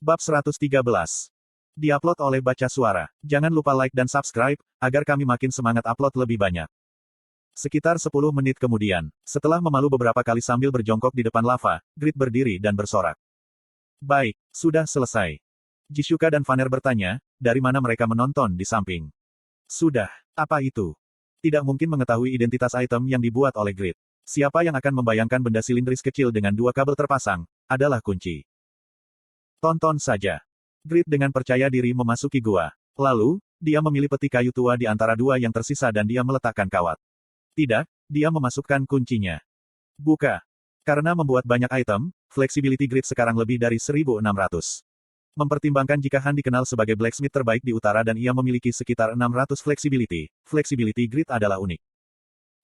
Bab 113. Diupload oleh Baca Suara. Jangan lupa like dan subscribe, agar kami makin semangat upload lebih banyak. Sekitar 10 menit kemudian, setelah memalu beberapa kali sambil berjongkok di depan lava, Grid berdiri dan bersorak. Baik, sudah selesai. Jishuka dan Vanner bertanya, dari mana mereka menonton di samping. Sudah, apa itu? Tidak mungkin mengetahui identitas item yang dibuat oleh Grid. Siapa yang akan membayangkan benda silindris kecil dengan 2 kabel terpasang, adalah kunci. Tonton saja. Grid dengan percaya diri memasuki gua. Lalu, dia memilih peti kayu tua di antara 2 yang tersisa dan dia meletakkan kawat. Tidak, dia memasukkan kuncinya. Buka. Karena membuat banyak item, flexibility Grid sekarang lebih dari 1600. Mempertimbangkan jika Han dikenal sebagai blacksmith terbaik di utara dan ia memiliki sekitar 600 flexibility Grid adalah unik.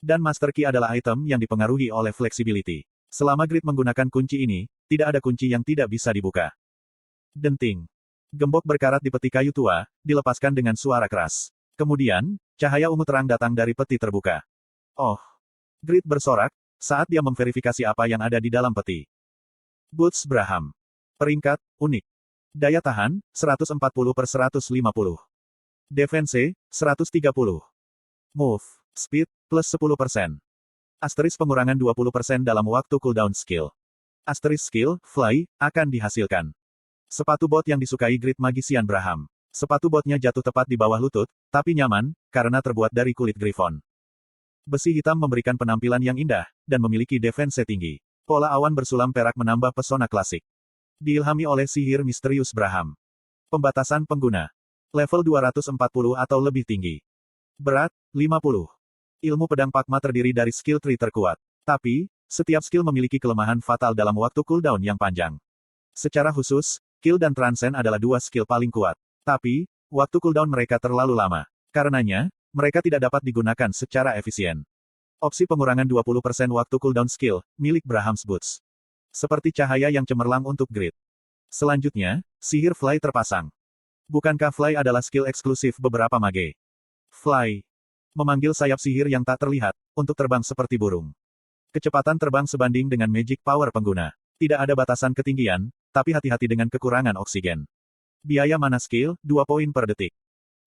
Dan Master Key adalah item yang dipengaruhi oleh flexibility. Selama Grid menggunakan kunci ini, tidak ada kunci yang tidak bisa dibuka. Denting. Gembok berkarat di peti kayu tua, dilepaskan dengan suara keras. Kemudian, cahaya ungu terang datang dari peti terbuka. Oh! Grid bersorak, saat dia memverifikasi apa yang ada di dalam peti. Boots Braham. Peringkat, unik. Daya tahan, 140/150. Defense, 130. Move, speed, plus 10%. Asterisk pengurangan 20% dalam waktu cooldown skill. Asterisk skill, fly, akan dihasilkan. Sepatu bot yang disukai Grid Magician Braham. Sepatu botnya jatuh tepat di bawah lutut, tapi nyaman, karena terbuat dari kulit griffon. Besi hitam memberikan penampilan yang indah, dan memiliki defense tinggi. Pola awan bersulam perak menambah pesona klasik. Diilhami oleh sihir misterius Braham. Pembatasan pengguna. Level 240 atau lebih tinggi. Berat, 50. Ilmu pedang Pakma terdiri dari skill tree terkuat. Tapi, setiap skill memiliki kelemahan fatal dalam waktu cooldown yang panjang. Secara khusus, Skill dan Transcend adalah 2 skill paling kuat. Tapi, waktu cooldown mereka terlalu lama. Karenanya, mereka tidak dapat digunakan secara efisien. Opsi pengurangan 20% waktu cooldown skill, milik Braham's Boots. Seperti cahaya yang cemerlang untuk Grid. Selanjutnya, sihir Fly terpasang. Bukankah Fly adalah skill eksklusif beberapa mage? Fly. Memanggil sayap sihir yang tak terlihat, untuk terbang seperti burung. Kecepatan terbang sebanding dengan magic power pengguna. Tidak ada batasan ketinggian, tapi hati-hati dengan kekurangan oksigen. Biaya mana skill, 2 poin per detik.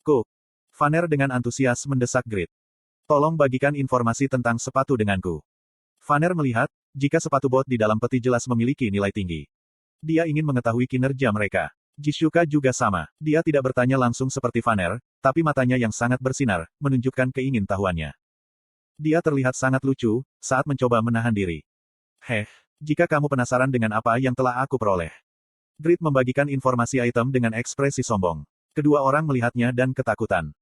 Cook. Vanner dengan antusias mendesak Grid. Tolong bagikan informasi tentang sepatu denganku. Vanner melihat, jika sepatu bot di dalam peti jelas memiliki nilai tinggi. Dia ingin mengetahui kinerja mereka. Jishuka juga sama. Dia tidak bertanya langsung seperti Vanner, tapi matanya yang sangat bersinar, menunjukkan keingintahuannya. Dia terlihat sangat lucu, saat mencoba menahan diri. Jika kamu penasaran dengan apa yang telah aku peroleh. Grid membagikan informasi item dengan ekspresi sombong. Kedua orang melihatnya dan ketakutan.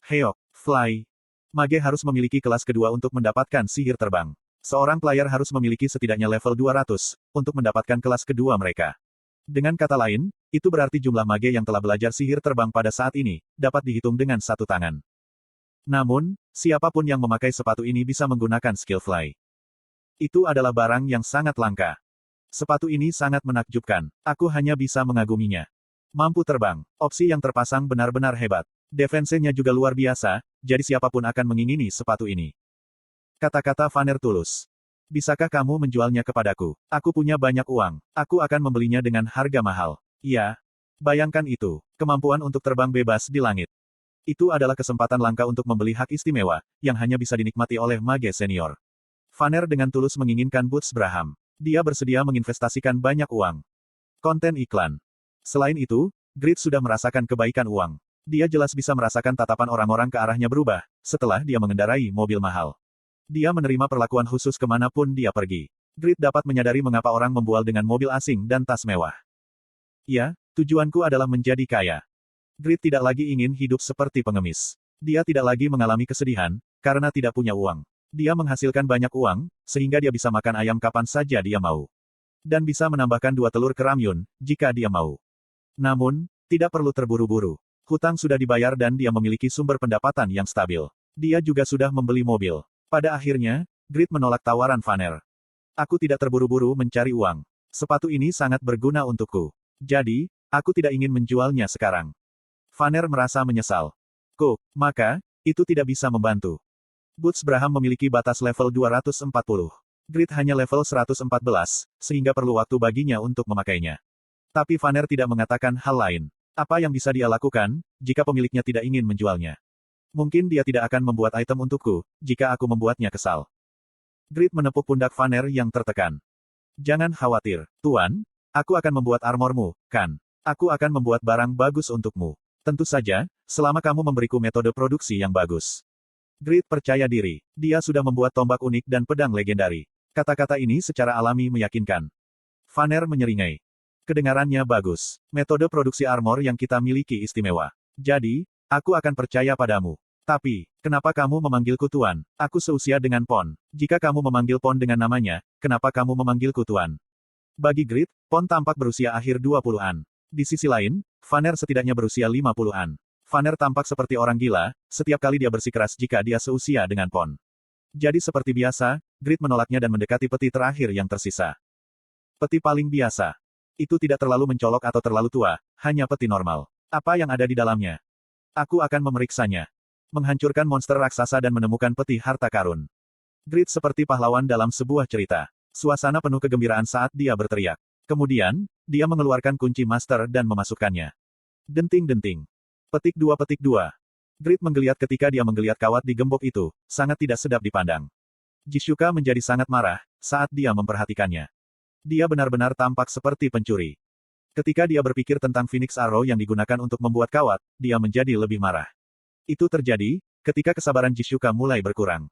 Heok, Fly. Mage harus memiliki kelas kedua untuk mendapatkan sihir terbang. Seorang player harus memiliki setidaknya level 200, untuk mendapatkan kelas kedua mereka. Dengan kata lain, itu berarti jumlah mage yang telah belajar sihir terbang pada saat ini, dapat dihitung dengan satu tangan. Namun, siapapun yang memakai sepatu ini bisa menggunakan skill Fly. Itu adalah barang yang sangat langka. Sepatu ini sangat menakjubkan. Aku hanya bisa mengaguminya. Mampu terbang. Opsi yang terpasang benar-benar hebat. Defense-nya juga luar biasa, jadi siapapun akan mengingini sepatu ini. Kata-kata Vanner tulus. Bisakah kamu menjualnya kepadaku? Aku punya banyak uang. Aku akan membelinya dengan harga mahal. Ya. Bayangkan itu. Kemampuan untuk terbang bebas di langit. Itu adalah kesempatan langka untuk membeli hak istimewa, yang hanya bisa dinikmati oleh mage senior. Vanner dengan tulus menginginkan Boots Braham. Dia bersedia menginvestasikan banyak uang. Konten iklan. Selain itu, Grid sudah merasakan kebaikan uang. Dia jelas bisa merasakan tatapan orang-orang ke arahnya berubah, setelah dia mengendarai mobil mahal. Dia menerima perlakuan khusus kemanapun dia pergi. Grid dapat menyadari mengapa orang membual dengan mobil asing dan tas mewah. Ya, tujuanku adalah menjadi kaya. Grid tidak lagi ingin hidup seperti pengemis. Dia tidak lagi mengalami kesedihan, karena tidak punya uang. Dia menghasilkan banyak uang, sehingga dia bisa makan ayam kapan saja dia mau. Dan bisa menambahkan 2 telur ke ramyun, jika dia mau. Namun, tidak perlu terburu-buru. Hutang sudah dibayar dan dia memiliki sumber pendapatan yang stabil. Dia juga sudah membeli mobil. Pada akhirnya, Grid menolak tawaran Vanner. Aku tidak terburu-buru mencari uang. Sepatu ini sangat berguna untukku. Jadi, aku tidak ingin menjualnya sekarang. Vanner merasa menyesal. Maka, itu tidak bisa membantu. Boots Braham memiliki batas level 240. Grid hanya level 114, sehingga perlu waktu baginya untuk memakainya. Tapi Vaner tidak mengatakan hal lain. Apa yang bisa dia lakukan, jika pemiliknya tidak ingin menjualnya? Mungkin dia tidak akan membuat item untukku, jika aku membuatnya kesal. Grid menepuk pundak Vaner yang tertekan. Jangan khawatir, Tuan. Aku akan membuat armormu, kan? Aku akan membuat barang bagus untukmu. Tentu saja, selama kamu memberiku metode produksi yang bagus. Grid percaya diri. Dia sudah membuat tombak unik dan pedang legendari. Kata-kata ini secara alami meyakinkan. Vaner menyeringai. Kedengarannya bagus. Metode produksi armor yang kita miliki istimewa. Jadi, aku akan percaya padamu. Tapi, kenapa kamu memanggilku Tuan? Aku seusia dengan Pon. Jika kamu memanggil Pon dengan namanya, kenapa kamu memanggilku Tuan? Bagi Grid, Pon tampak berusia akhir 20-an. Di sisi lain, Vaner setidaknya berusia 50-an. Vaner tampak seperti orang gila, setiap kali dia bersikeras jika dia seusia dengan Pon. Jadi seperti biasa, Grid menolaknya dan mendekati peti terakhir yang tersisa. Peti paling biasa. Itu tidak terlalu mencolok atau terlalu tua, hanya peti normal. Apa yang ada di dalamnya? Aku akan memeriksanya. Menghancurkan monster raksasa dan menemukan peti harta karun. Grid seperti pahlawan dalam sebuah cerita. Suasana penuh kegembiraan saat dia berteriak. Kemudian, dia mengeluarkan kunci master dan memasukkannya. Denting-denting. Petik 2 petik 2. Grid menggeliat ketika dia menggeliat kawat di gembok itu, sangat tidak sedap dipandang. Jishuka menjadi sangat marah, saat dia memperhatikannya. Dia benar-benar tampak seperti pencuri. Ketika dia berpikir tentang Phoenix Arrow yang digunakan untuk membuat kawat, dia menjadi lebih marah. Itu terjadi, ketika kesabaran Jishuka mulai berkurang.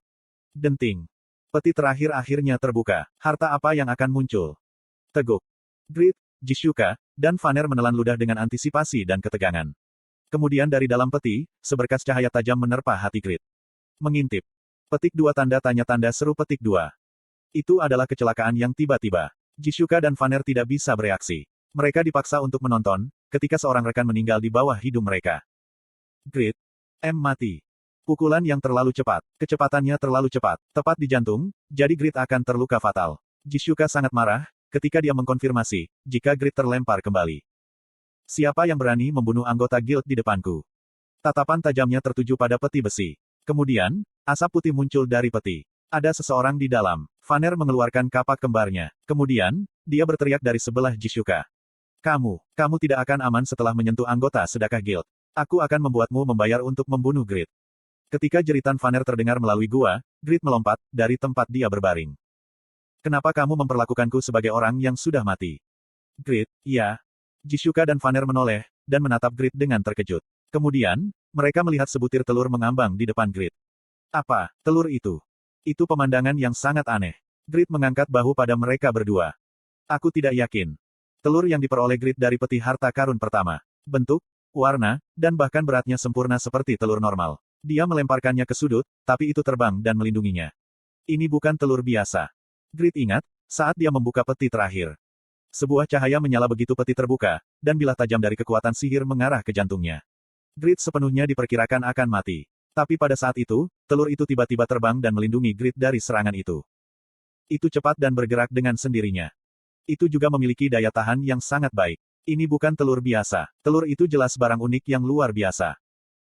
Denting. Peti terakhir akhirnya terbuka. Harta apa yang akan muncul? Teguk. Grid, Jishuka, dan Vaner menelan ludah dengan antisipasi dan ketegangan. Kemudian dari dalam peti, seberkas cahaya tajam menerpa hati Grid. Mengintip. Petik 2 tanda tanya tanda seru petik 2. Itu adalah kecelakaan yang tiba-tiba. Jishuka dan Vaner tidak bisa bereaksi. Mereka dipaksa untuk menonton, ketika seorang rekan meninggal di bawah hidung mereka. Grid. Mati. Pukulan yang terlalu cepat. Kecepatannya terlalu cepat. Tepat di jantung, jadi Grid akan terluka fatal. Jishuka sangat marah, ketika dia mengkonfirmasi, jika Grid terlempar kembali. Siapa yang berani membunuh anggota guild di depanku? Tatapan tajamnya tertuju pada peti besi. Kemudian, asap putih muncul dari peti. Ada seseorang di dalam. Vaner mengeluarkan kapak kembarnya. Kemudian, dia berteriak dari sebelah Jishuka. Kamu tidak akan aman setelah menyentuh anggota sedekah guild. Aku akan membuatmu membayar untuk membunuh Grid. Ketika jeritan Vaner terdengar melalui gua, Grid melompat, dari tempat dia berbaring. Kenapa kamu memperlakukanku sebagai orang yang sudah mati? Grid, iya. Jishuka dan Vaner menoleh, dan menatap Grid dengan terkejut. Kemudian, mereka melihat sebutir telur mengambang di depan Grid. Apa, telur itu? Itu pemandangan yang sangat aneh. Grid mengangkat bahu pada mereka berdua. Aku tidak yakin. Telur yang diperoleh Grid dari peti harta karun pertama. Bentuk, warna, dan bahkan beratnya sempurna seperti telur normal. Dia melemparkannya ke sudut, tapi itu terbang dan melindunginya. Ini bukan telur biasa. Grid ingat, saat dia membuka peti terakhir. Sebuah cahaya menyala begitu peti terbuka, dan bilah tajam dari kekuatan sihir mengarah ke jantungnya. Grid sepenuhnya diperkirakan akan mati. Tapi pada saat itu, telur itu tiba-tiba terbang dan melindungi Grid dari serangan itu. Itu cepat dan bergerak dengan sendirinya. Itu juga memiliki daya tahan yang sangat baik. Ini bukan telur biasa. Telur itu jelas barang unik yang luar biasa.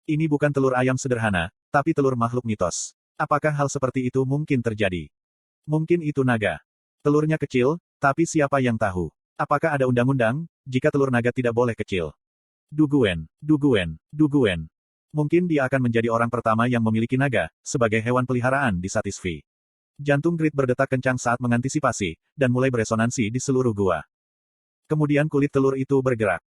Ini bukan telur ayam sederhana, tapi telur makhluk mitos. Apakah hal seperti itu mungkin terjadi? Mungkin itu naga. Telurnya kecil, tapi siapa yang tahu? Apakah ada undang-undang, jika telur naga tidak boleh kecil? Duguen. Mungkin dia akan menjadi orang pertama yang memiliki naga, sebagai hewan peliharaan di Satisfy. Jantung Grid berdetak kencang saat mengantisipasi, dan mulai beresonansi di seluruh gua. Kemudian kulit telur itu bergerak.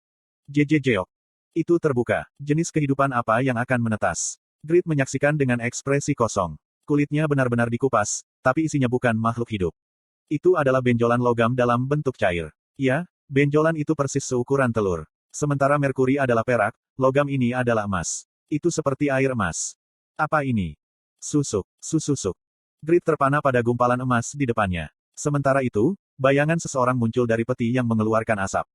Jeok. Itu terbuka. Jenis kehidupan apa yang akan menetas? Grid menyaksikan dengan ekspresi kosong. Kulitnya benar-benar dikupas, tapi isinya bukan makhluk hidup. Itu adalah benjolan logam dalam bentuk cair. Ya, benjolan itu persis seukuran telur. Sementara merkuri adalah perak, logam ini adalah emas. Itu seperti air emas. Apa ini? Susuk. Grid terpana pada gumpalan emas di depannya. Sementara itu, bayangan seseorang muncul dari peti yang mengeluarkan asap.